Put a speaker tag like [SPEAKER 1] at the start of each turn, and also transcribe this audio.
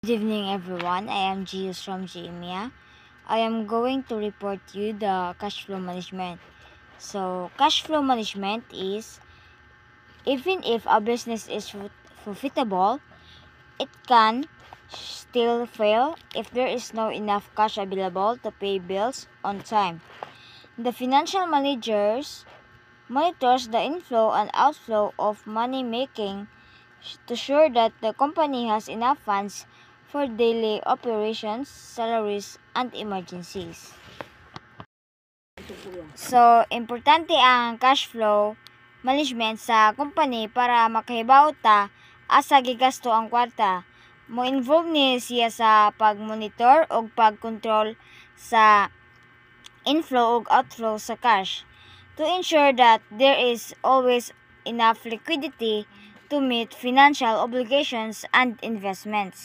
[SPEAKER 1] Good evening everyone, I am Gius from GMIA. I am going to report you the cash flow management. So cash flow management is, even if a business is profitable, it can still fail if there is no enough cash available to pay bills on time. The financial managers monitors the inflow and outflow of money making to ensure that the company has enough funds for daily operations, salaries, and emergencies. So, importante ang cash flow management sa company para makahibaw ta asa gigasto ang kwarta. Mo-involve ni siya sa pag-monitor o pag-control sa inflow o outflow sa cash to ensure that there is always enough liquidity to meet financial obligations and investments.